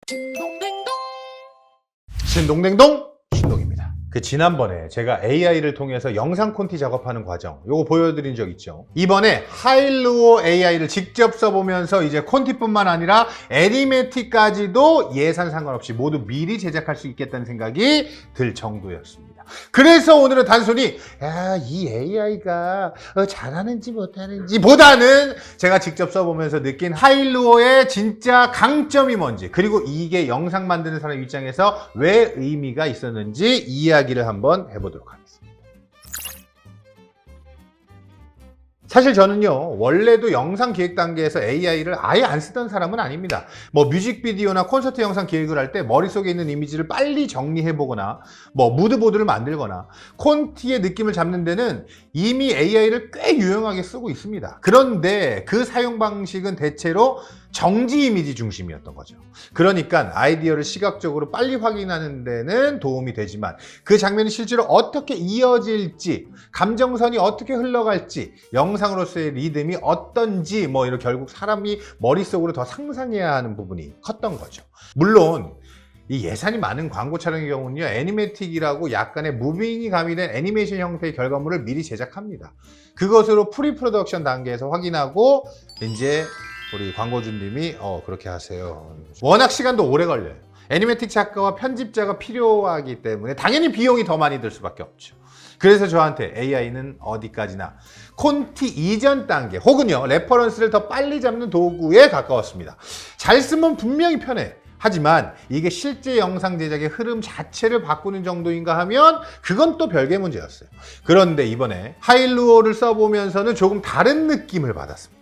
신동댕동 신동입니다. 지난번에 제가 AI를 통해서 영상 콘티 작업하는 과정 요거 보여드린 적 있죠. 이번에 하일루오 AI를 직접 써보면서 이제 콘티뿐만 아니라 애니메이티까지도 예산 상관없이 모두 미리 제작할 수 있겠다는 생각이 들 정도였습니다. 그래서 오늘은 단순히 이 AI가 잘하는지 못하는지 보다는 제가 직접 써보면서 느낀 하일루오의 진짜 강점이 뭔지, 그리고 이게 영상 만드는 사람 입장에서 왜 의미가 있었는지 이야기를 한번 해보도록 하겠습니다. 사실 저는요, 원래도 영상 기획 단계에서 AI를 아예 안 쓰던 사람은 아닙니다. 뮤직비디오나 콘서트 영상 기획을 할 때 머릿속에 있는 이미지를 빨리 정리해보거나 무드보드를 만들거나 콘티의 느낌을 잡는 데는 이미 AI를 꽤 유용하게 쓰고 있습니다. 그런데 그 사용 방식은 대체로 정지 이미지 중심이었던 거죠. 그러니까 아이디어를 시각적으로 빨리 확인하는 데는 도움이 되지만 그 장면이 실제로 어떻게 이어질지, 감정선이 어떻게 흘러갈지, 영상으로서의 리듬이 어떤지 이렇게 결국 사람이 머릿속으로 더 상상해야 하는 부분이 컸던 거죠. 물론 이 예산이 많은 광고 촬영의 경우는요, 애니메틱이라고 약간의 무빙이 가미된 애니메이션 형태의 결과물을 미리 제작합니다. 그것으로 프리 프로덕션 단계에서 확인하고 이제 우리 광고주님이 그렇게 하세요. 워낙 시간도 오래 걸려요. 애니메틱 작가와 편집자가 필요하기 때문에 당연히 비용이 더 많이 들 수밖에 없죠. 그래서 저한테 AI는 어디까지나 콘티 이전 단계 혹은요 레퍼런스를 더 빨리 잡는 도구에 가까웠습니다. 잘 쓰면 분명히 편해. 하지만 이게 실제 영상 제작의 흐름 자체를 바꾸는 정도인가 하면 그건 또 별개 문제였어요. 그런데 이번에 하일루오를 써보면서는 조금 다른 느낌을 받았습니다.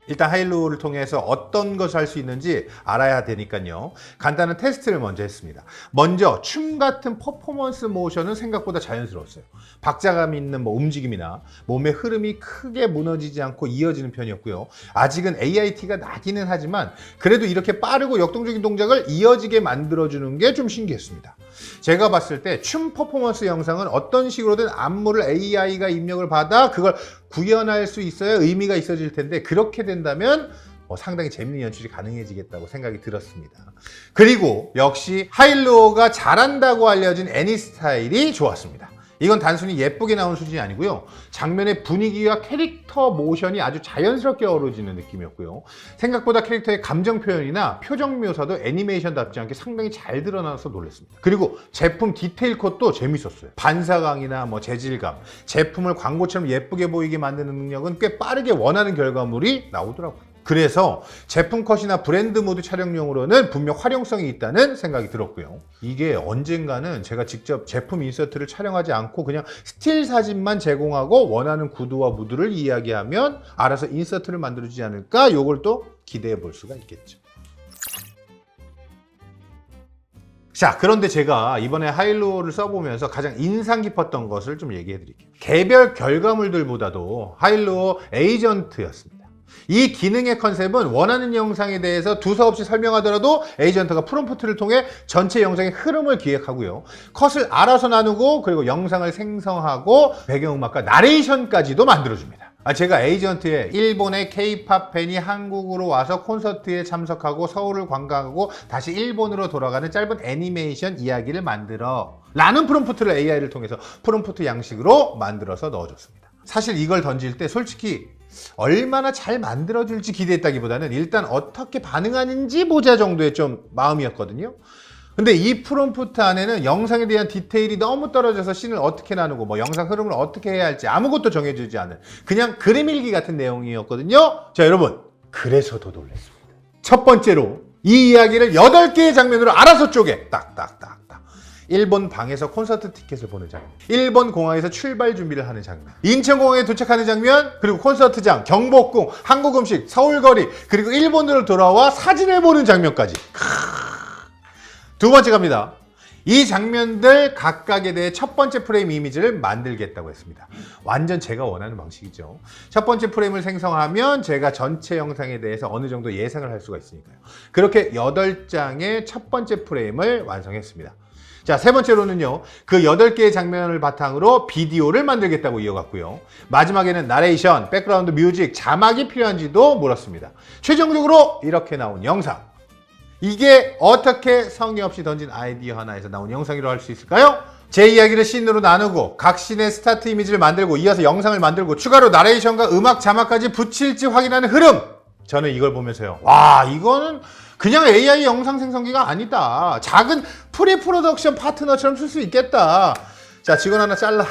일단 하일루오를 통해서 어떤 것을 할 수 있는지 알아야 되니까요, 간단한 테스트를 먼저 했습니다. 먼저 춤 같은 퍼포먼스 모션은 생각보다 자연스러웠어요. 박자감 있는 움직임이나 몸의 흐름이 크게 무너지지 않고 이어지는 편이었고요. 아직은 AIT가 나기는 하지만 그래도 이렇게 빠르고 역동적인 동작을 이어지게 만들어주는 게 좀 신기했습니다. 제가 봤을 때 춤 퍼포먼스 영상은 어떤 식으로든 안무를 AI가 입력을 받아 그걸 구현할 수 있어야 의미가 있어질 텐데, 그렇게 된다면 상당히 재밌는 연출이 가능해지겠다고 생각이 들었습니다. 그리고 역시 하일루오가 잘한다고 알려진 애니 스타일이 좋았습니다. 이건 단순히 예쁘게 나온 수준이 아니고요, 장면의 분위기와 캐릭터 모션이 아주 자연스럽게 어우러지는 느낌이었고요, 생각보다 캐릭터의 감정 표현이나 표정 묘사도 애니메이션답지 않게 상당히 잘 드러나서 놀랐습니다. 그리고 제품 디테일 컷도 재밌었어요. 반사광이나 재질감, 제품을 광고처럼 예쁘게 보이게 만드는 능력은 꽤 빠르게 원하는 결과물이 나오더라고요. 그래서 제품 컷이나 브랜드 모드 촬영용으로는 분명 활용성이 있다는 생각이 들었고요. 이게 언젠가는 제가 직접 제품 인서트를 촬영하지 않고 그냥 스틸 사진만 제공하고 원하는 구도와 무드를 이야기하면 알아서 인서트를 만들어주지 않을까, 요걸 또 기대해 볼 수가 있겠죠. 자, 그런데 제가 이번에 하일루오를 써보면서 가장 인상 깊었던 것을 좀 얘기해 드릴게요. 개별 결과물들보다도 하일루오 에이전트였습니다. 이 기능의 컨셉은 원하는 영상에 대해서 두서없이 설명하더라도 에이전트가 프롬프트를 통해 전체 영상의 흐름을 기획하고요, 컷을 알아서 나누고, 그리고 영상을 생성하고 배경음악과 나레이션까지도 만들어줍니다. 제가 에이전트에 일본의 K-팝 팬이 한국으로 와서 콘서트에 참석하고 서울을 관광하고 다시 일본으로 돌아가는 짧은 애니메이션 이야기를 만들어 라는 프롬프트를 AI를 통해서 프롬프트 양식으로 만들어서 넣어줬습니다. 사실 이걸 던질 때 솔직히 얼마나 잘 만들어줄지 기대했다기보다는 일단 어떻게 반응하는지 보자 정도의 좀 마음이었거든요. 근데 이 프롬프트 안에는 영상에 대한 디테일이 너무 떨어져서 씬을 어떻게 나누고 영상 흐름을 어떻게 해야 할지 아무것도 정해주지 않은 그냥 그림 일기 같은 내용이었거든요. 자, 여러분, 그래서 더 놀랐습니다. 첫 번째로 이 이야기를 8개의 장면으로 알아서 쪼개 딱딱딱. 일본 방에서 콘서트 티켓을 보는 장면, 일본 공항에서 출발 준비를 하는 장면, 인천공항에 도착하는 장면, 그리고 콘서트장, 경복궁, 한국 음식, 서울거리, 그리고 일본으로 돌아와 사진을 보는 장면까지. 두 번째 갑니다. 이 장면들 각각에 대해 첫 번째 프레임 이미지를 만들겠다고 했습니다. 완전 제가 원하는 방식이죠. 첫 번째 프레임을 생성하면 제가 전체 영상에 대해서 어느 정도 예상을 할 수가 있으니까요. 그렇게 8장의 첫 번째 프레임을 완성했습니다. 자, 세 번째로는요, 그 8개의 장면을 바탕으로 비디오를 만들겠다고 이어갔고요. 마지막에는 나레이션, 백그라운드 뮤직, 자막이 필요한지도 물었습니다. 최종적으로 이렇게 나온 영상. 이게 어떻게 성의 없이 던진 아이디어 하나에서 나온 영상이라고 할 수 있을까요? 제 이야기를 씬으로 나누고 각 씬의 스타트 이미지를 만들고 이어서 영상을 만들고 추가로 나레이션과 음악 자막까지 붙일지 확인하는 흐름. 저는 이걸 보면서요, 와, 이거는 그냥 AI 영상 생성기가 아니다. 작은 프리 프로덕션 파트너처럼 쓸 수 있겠다. 자, 직원 하나 잘라.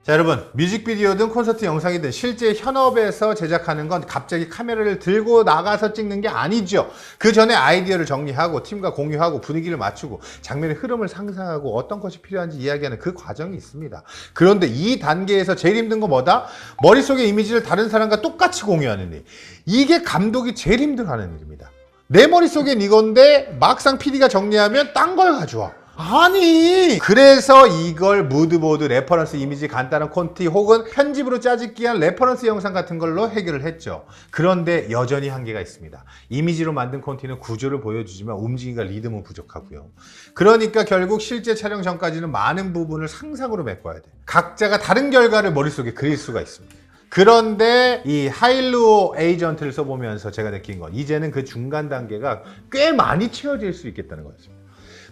자, 여러분, 뮤직비디오든 콘서트 영상이든 실제 현업에서 제작하는 건 갑자기 카메라를 들고 나가서 찍는 게 아니죠. 그 전에 아이디어를 정리하고 팀과 공유하고 분위기를 맞추고 장면의 흐름을 상상하고 어떤 것이 필요한지 이야기하는 그 과정이 있습니다. 그런데 이 단계에서 제일 힘든 건 뭐다? 머릿속의 이미지를 다른 사람과 똑같이 공유하는 일. 이게 감독이 제일 힘들어하는 일입니다. 내 머릿속엔 이건데 막상 PD가 정리하면 딴 걸 가져와. 아니, 그래서 이걸 무드보드, 레퍼런스 이미지, 간단한 콘티 혹은 편집으로 짜집기한 레퍼런스 영상 같은 걸로 해결을 했죠. 그런데 여전히 한계가 있습니다. 이미지로 만든 콘티는 구조를 보여주지만 움직임과 리듬은 부족하고요. 그러니까 결국 실제 촬영 전까지는 많은 부분을 상상으로 메꿔야 돼. 각자가 다른 결과를 머릿속에 그릴 수가 있습니다. 그런데 이 하일루오 에이전트를 써보면서 제가 느낀 건 이제는 그 중간 단계가 꽤 많이 채워질 수 있겠다는 거였습니다.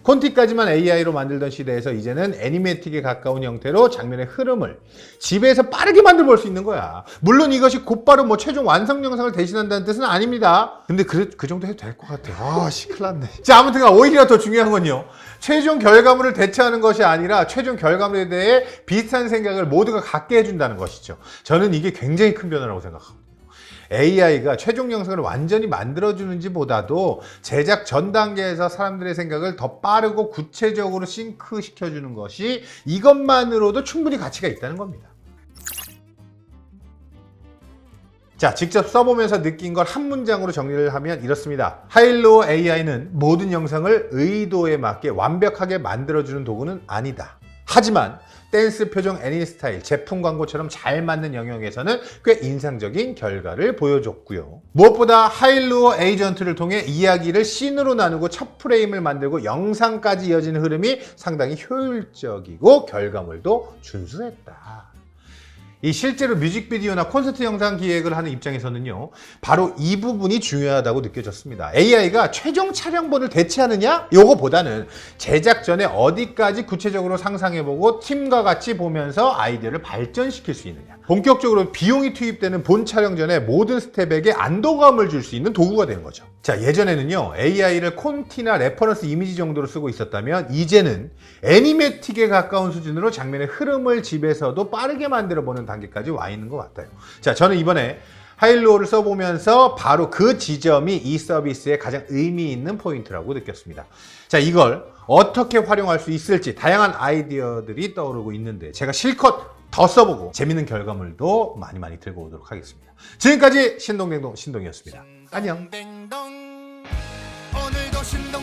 콘티까지만 AI로 만들던 시대에서 이제는 애니메틱에 가까운 형태로 장면의 흐름을 집에서 빠르게 만들어 볼 수 있는 거야. 물론 이것이 곧바로 뭐 최종 완성 영상을 대신한다는 뜻은 아닙니다. 근데 그 정도 해도 될 것 같아요. 아, 큰일 났네. 자, 아무튼 오히려 더 중요한 건요, 최종 결과물을 대체하는 것이 아니라 최종 결과물에 대해 비슷한 생각을 모두가 갖게 해준다는 것이죠. 저는 이게 굉장히 큰 변화라고 생각합니다. AI가 최종 영상을 완전히 만들어주는지 보다도 제작 전 단계에서 사람들의 생각을 더 빠르고 구체적으로 싱크시켜주는 것이 이것만으로도 충분히 가치가 있다는 겁니다. 자, 직접 써보면서 느낀 걸 한 문장으로 정리를 하면 이렇습니다. 하일루오 AI는 모든 영상을 의도에 맞게 완벽하게 만들어주는 도구는 아니다. 하지만 댄스, 표정, 애니 스타일, 제품 광고처럼 잘 맞는 영역에서는 꽤 인상적인 결과를 보여줬고요. 무엇보다 하일루오 에이전트를 통해 이야기를 씬으로 나누고 첫 프레임을 만들고 영상까지 이어지는 흐름이 상당히 효율적이고 결과물도 준수했다. 이 실제로 뮤직비디오나 콘서트 영상 기획을 하는 입장에서는요, 바로 이 부분이 중요하다고 느껴졌습니다. AI가 최종 촬영본을 대체하느냐? 요거보다는 제작 전에 어디까지 구체적으로 상상해보고 팀과 같이 보면서 아이디어를 발전시킬 수 있느냐. 본격적으로 비용이 투입되는 본 촬영 전에 모든 스텝에게 안도감을 줄 수 있는 도구가 되는 거죠. 자, 예전에는요, AI를 콘티나 레퍼런스 이미지 정도로 쓰고 있었다면 이제는 애니메틱에 가까운 수준으로 장면의 흐름을 집에서도 빠르게 만들어보는 단계까지 와 있는 것 같아요. 자, 저는 이번에 하일루오를 써보면서 바로 그 지점이 이 서비스의 가장 의미 있는 포인트라고 느꼈습니다. 자, 이걸 어떻게 활용할 수 있을지 다양한 아이디어들이 떠오르고 있는데 제가 실컷 더 써보고 재밌는 결과물도 많이 들고 오도록 하겠습니다. 지금까지 신동댕동 신동이었습니다. 안녕. 오늘도 신동